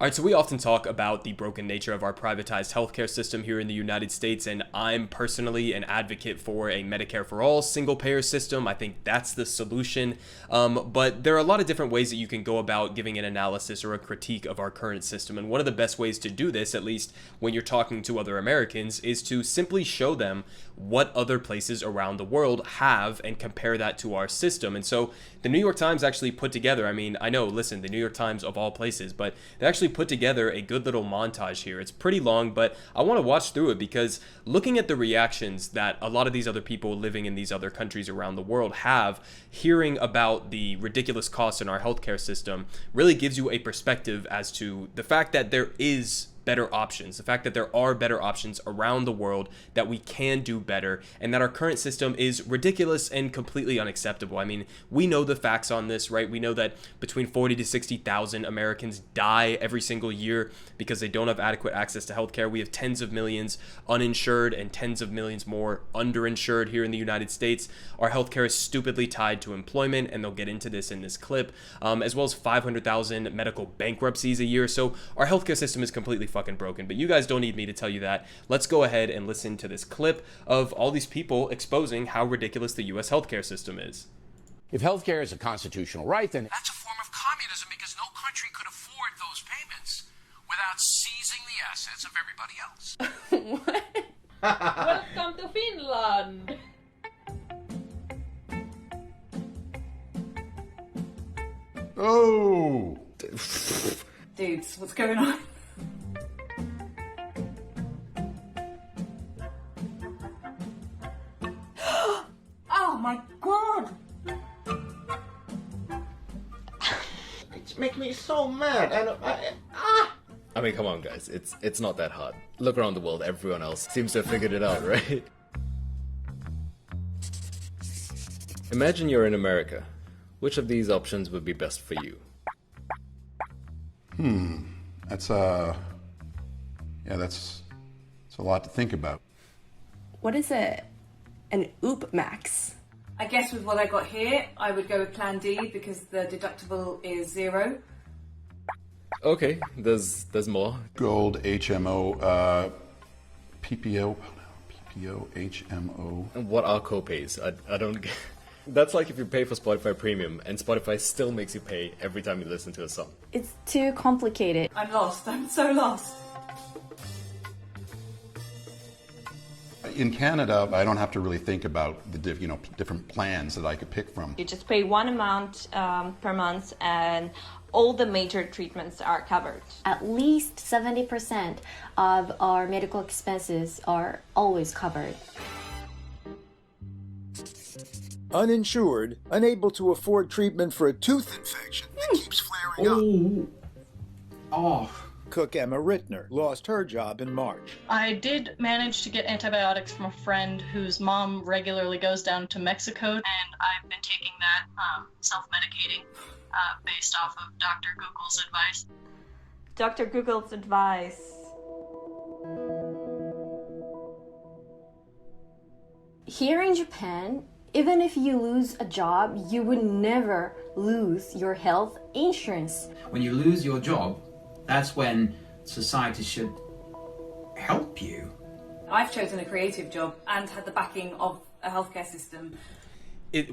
All right, so we often talk about the broken nature of our privatized healthcare system here in the United States, and I'm personally an advocate for a Medicare for all single payer system. I think that's the solution. But there are a lot of different ways that you can go about giving an analysis or a critique of our current system. And one of the best ways to do this, at least when you're talking to other Americans, is to simply show them what other places around the world have and compare that to our system. And so the New York Times actually put together, I know, listen, the New York Times of all places, but they actually put together a good little montage here. It's pretty long, but I want to watch through it because looking at the reactions that a lot of these other people living in these other countries around the world have, hearing about the ridiculous costs in our healthcare system really gives you a perspective as to the fact that there is better options, the fact that there are better options around the world, that we can do better, and that our current system is ridiculous and completely unacceptable. We know the facts on this, right? We know that between 40 to 60,000 Americans die every single year because they don't have adequate access to healthcare. We have tens of millions uninsured and tens of millions more underinsured here in the United States. Our healthcare is stupidly tied to employment, and they'll get into this in this clip, as well as 500,000 medical bankruptcies a year. So our healthcare system is completely fucking broken, but you guys don't need me to tell you that. Let's go ahead and listen to this clip of all these people exposing how ridiculous the U.S. healthcare system is. If healthcare is a constitutional right, then that's a form of communism because no country could afford those payments without seizing the assets of everybody else. Welcome to Finland! Oh! Dudes, what's going on? Oh my god! It's making me so mad. Come on, guys. It's not that hard. Look around the world. Everyone else seems to have figured it out, right? Imagine you're in America. Which of these options would be best for you? That's a lot to think about. What is it? An OOP max? I guess with what I got here, I would go with Plan D because the deductible is 0. Okay, there's more. Gold, HMO, PPO, HMO. And what are copays? I don't get... That's like if you pay for Spotify Premium and Spotify still makes you pay every time you listen to a song. It's too complicated. I'm lost. I'm so lost. In Canada, I don't have to really think about the different plans that I could pick from. You just pay one amount per month and all the major treatments are covered. At least 70% of our medical expenses are always covered. Uninsured, unable to afford treatment for a tooth infection that keeps flaring up. Cook Emma Rittner lost her job in March. I did manage to get antibiotics from a friend whose mom regularly goes down to Mexico, and I've been taking that, self-medicating, based off of Dr. Google's advice. Dr. Google's advice. Here in Japan, even if you lose a job, you would never lose your health insurance. When you lose your job, that's when society should help you. I've chosen a creative job and had the backing of a healthcare system.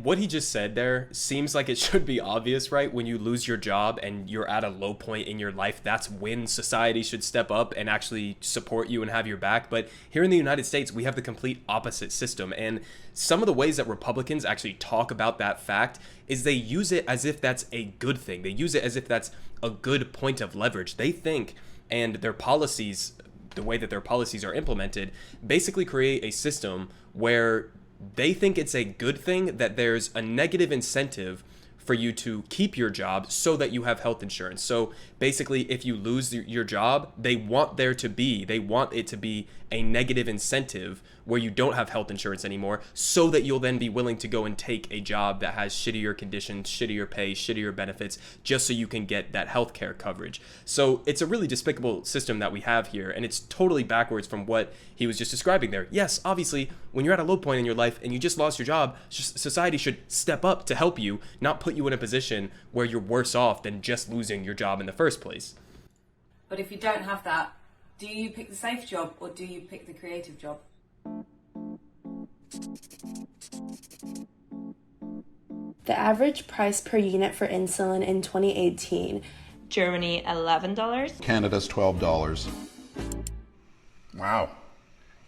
What he just said there seems like it should be obvious, right? When you lose your job and you're at a low point in your life, that's when society should step up and actually support you and have your back. But here in the United States, we have the complete opposite system. And some of the ways that Republicans actually talk about that fact is they use it as if that's a good thing. They use it as if that's a good point of leverage. They think, and their policies, the way that their policies are implemented, basically create a system where they think it's a good thing that there's a negative incentive for you to keep your job so that you have health insurance. So basically, if you lose your job, they want it to be a negative incentive where you don't have health insurance anymore, so that you'll then be willing to go and take a job that has shittier conditions, shittier pay, shittier benefits, just so you can get that healthcare coverage. So it's a really despicable system that we have here, and it's totally backwards from what he was just describing there. Yes, obviously, when you're at a low point in your life and you just lost your job, society should step up to help you, not put you in a position where you're worse off than just losing your job in the first place. But if you don't have that, do you pick the safe job or do you pick the creative job? The average price per unit for insulin in 2018. Germany, $11. Canada's $12. Wow.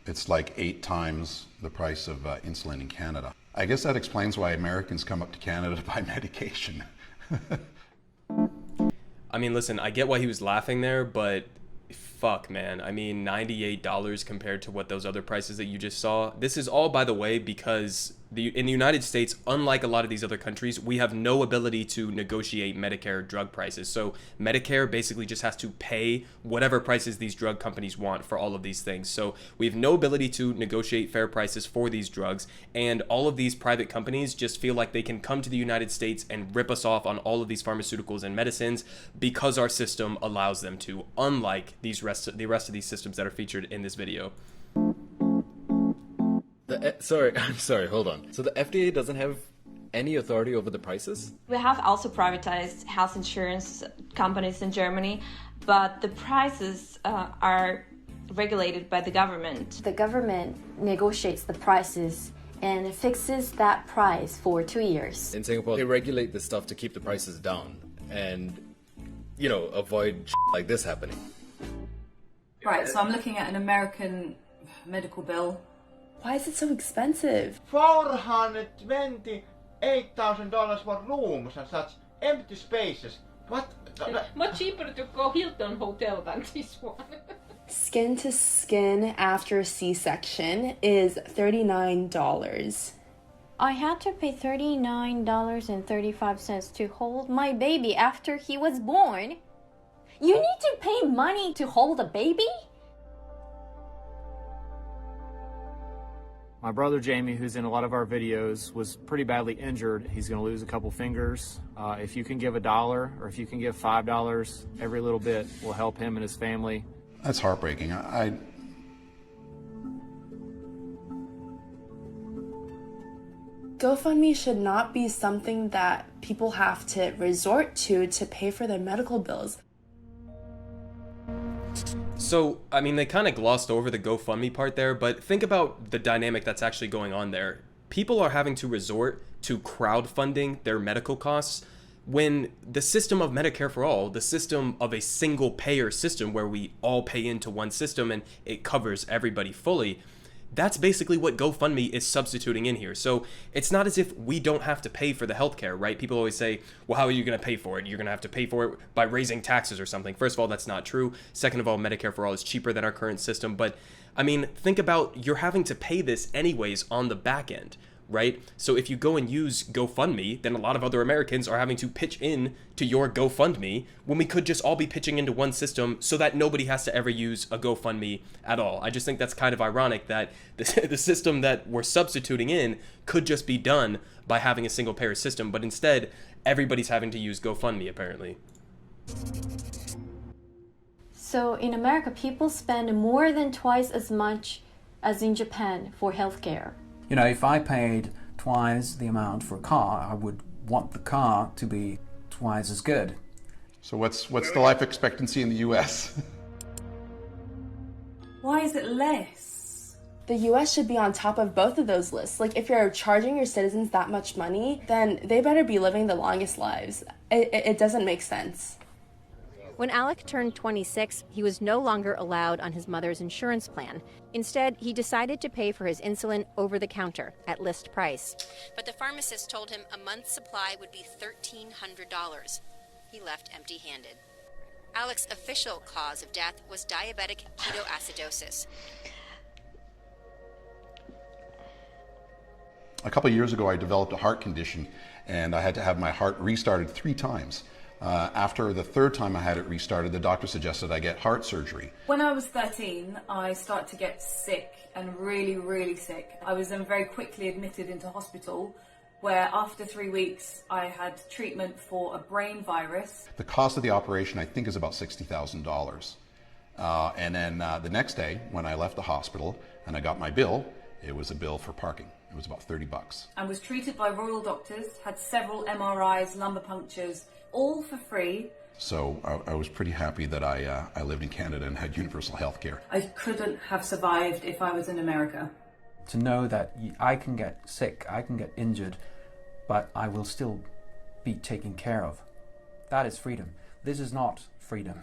It's like 8 times the price of insulin in Canada. I guess that explains why Americans come up to Canada to buy medication. I mean, listen, I get why he was laughing there, but fuck, man. I mean, $98 compared to what those other prices that you just saw. This is all, by the way, because in the United States, unlike a lot of these other countries, we have no ability to negotiate Medicare drug prices. So Medicare basically just has to pay whatever prices these drug companies want for all of these things. So we have no ability to negotiate fair prices for these drugs. And all of these private companies just feel like they can come to the United States and rip us off on all of these pharmaceuticals and medicines because our system allows them to, unlike the rest of these systems that are featured in this video. I'm sorry, hold on. So the FDA doesn't have any authority over the prices? We have also privatized health insurance companies in Germany, but the prices are regulated by the government. The government negotiates the prices and fixes that price for 2 years. In Singapore, they regulate this stuff to keep the prices down and, you know, avoid like this happening. Right, so I'm looking at an American medical bill. Why is it so expensive? $428,000 for rooms and such empty spaces. What? Much cheaper to go Hilton Hotel than this one. Skin to skin after C-section is $39. I had to pay $39.35 to hold my baby after he was born. You need to pay money to hold a baby? My brother Jamie, who's in a lot of our videos, was pretty badly injured. He's going to lose a couple fingers. If you can give $1 or if you can give $5, every little bit will help him and his family. That's heartbreaking. GoFundMe should not be something that people have to resort to pay for their medical bills. So, I mean, they kind of glossed over the GoFundMe part there, but think about the dynamic that's actually going on there. People are having to resort to crowdfunding their medical costs when the system of Medicare for All, the system of a single payer system where we all pay into one system and it covers everybody fully, that's basically what GoFundMe is substituting in here. So it's not as if we don't have to pay for the healthcare, right? People always say, well, how are you going to pay for it? You're going to have to pay for it by raising taxes or something. First of all, that's not true. Second of all, Medicare for All is cheaper than our current system. But I mean, think about, you're having to pay this anyways on the back end, right? So if you go and use GoFundMe, then a lot of other Americans are having to pitch in to your GoFundMe when we could just all be pitching into one system so that nobody has to ever use a GoFundMe at all. I just think that's kind of ironic that the system that we're substituting in could just be done by having a single payer system, but instead everybody's having to use GoFundMe apparently. So in America, people spend more than twice as much as in Japan for healthcare. You know, if I paid twice the amount for a car, I would want the car to be twice as good. So what's the life expectancy in the US? Why is it less? The US should be on top of both of those lists. Like, if you're charging your citizens that much money, then they better be living the longest lives. It doesn't make sense. When Alec turned 26, he was no longer allowed on his mother's insurance plan. Instead, he decided to pay for his insulin over the counter at list price. But the pharmacist told him a month's supply would be $1,300. He left empty-handed. Alec's official cause of death was diabetic ketoacidosis. A couple of years ago, I developed a heart condition, and I had to have my heart restarted 3 times. After the 3rd time I had it restarted, the doctor suggested I get heart surgery. When I was 13, I started to get sick and really, really sick. I was then very quickly admitted into hospital, where after 3 weeks I had treatment for a brain virus. The cost of the operation, I think, is about $60,000. And then the next day, when I left the hospital and I got my bill, it was a bill for parking. It was about $30. And was treated by Royal Doctors, had several MRIs, lumbar punctures, all for free, So I was pretty happy that I lived in Canada and had universal health care. I couldn't have survived if I was in America. To know that I can get sick, I can get injured, but I will still be taken care of. That is freedom. This is not freedom.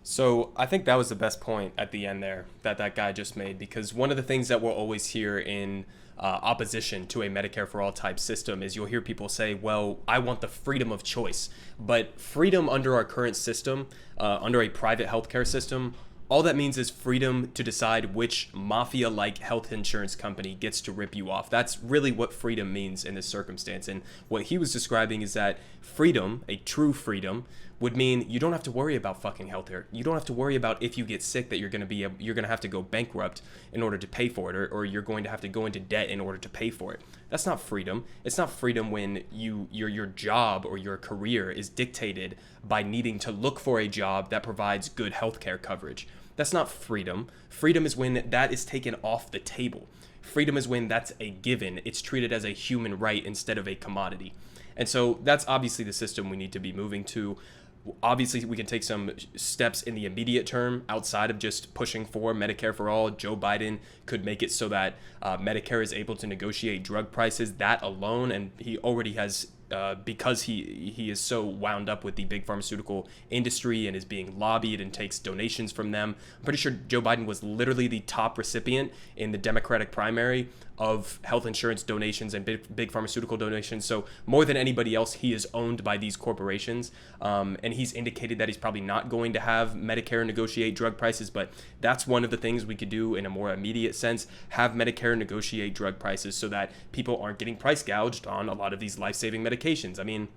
So I think that was the best point at the end there that guy just made, because one of the things that we'll always hear in opposition to a Medicare for all type system is you'll hear people say, well, I want the freedom of choice. But freedom under our current system, under a private healthcare system, all that means is freedom to decide which mafia-like health insurance company gets to rip you off. That's really what freedom means in this circumstance. And what he was describing is that freedom, a true freedom, would mean you don't have to worry about fucking healthcare. You don't have to worry about if you get sick that you're going to have to go bankrupt in order to pay for it, or you're going to have to go into debt in order to pay for it. That's not freedom. It's not freedom when your job or your career is dictated by needing to look for a job that provides good healthcare coverage. That's not freedom. Freedom is when that is taken off the table. Freedom is when that's a given. It's treated as a human right instead of a commodity. And so that's obviously the system we need to be moving to. Obviously, we can take some steps in the immediate term outside of just pushing for Medicare for all. Joe Biden could make it so that Medicare is able to negotiate drug prices. That alone, and he already has, because he is so wound up with the big pharmaceutical industry and is being lobbied and takes donations from them. I'm pretty sure Joe Biden was literally the top recipient in the Democratic primary of health insurance donations and big pharmaceutical donations. So more than anybody else, he is owned by these corporations. And he's indicated that he's probably not going to have Medicare negotiate drug prices, but that's one of the things we could do in a more immediate sense, have Medicare negotiate drug prices so that people aren't getting price gouged on a lot of these life-saving medications. I mean,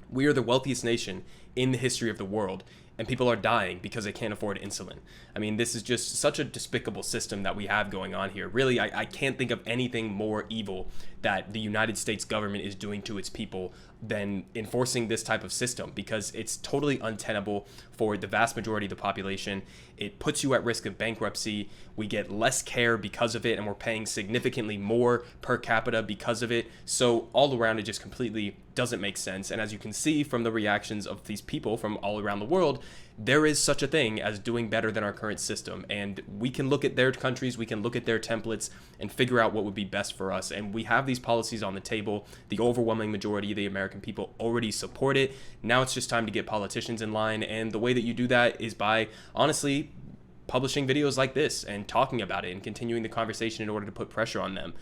we are the wealthiest nation in the history of the world, and people are dying because they can't afford insulin. I mean, this is just such a despicable system that we have going on here. Really, I can't think of anything more evil that the United States government is doing to its people than enforcing this type of system, because it's totally untenable for the vast majority of the population. It puts you at risk of bankruptcy. We get less care because of it, and we're paying significantly more per capita because of it. So all around, it just completely doesn't make sense. And as you can see from the reactions of these people from all around the world, there is such a thing as doing better than our current system. And we can look at their countries, we can look at their templates and figure out what would be best for us. And we have these policies on the table. The overwhelming majority of the American people already support it. Now it's just time to get politicians in line. And the way that you do that is by, honestly, publishing videos like this and talking about it and continuing the conversation in order to put pressure on them.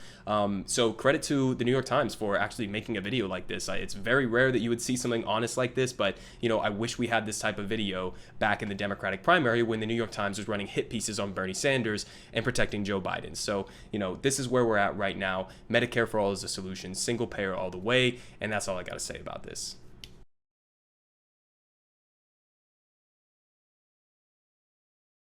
So credit to the New York Times for actually making a video like this. It's very rare that you would see something honest like this, but I wish we had this type of video back in the Democratic primary when the New York Times was running hit pieces on Bernie Sanders and protecting Joe Biden. So, this is where we're at right now. Medicare for all is the solution, single payer all the way, and that's all I got to say about this.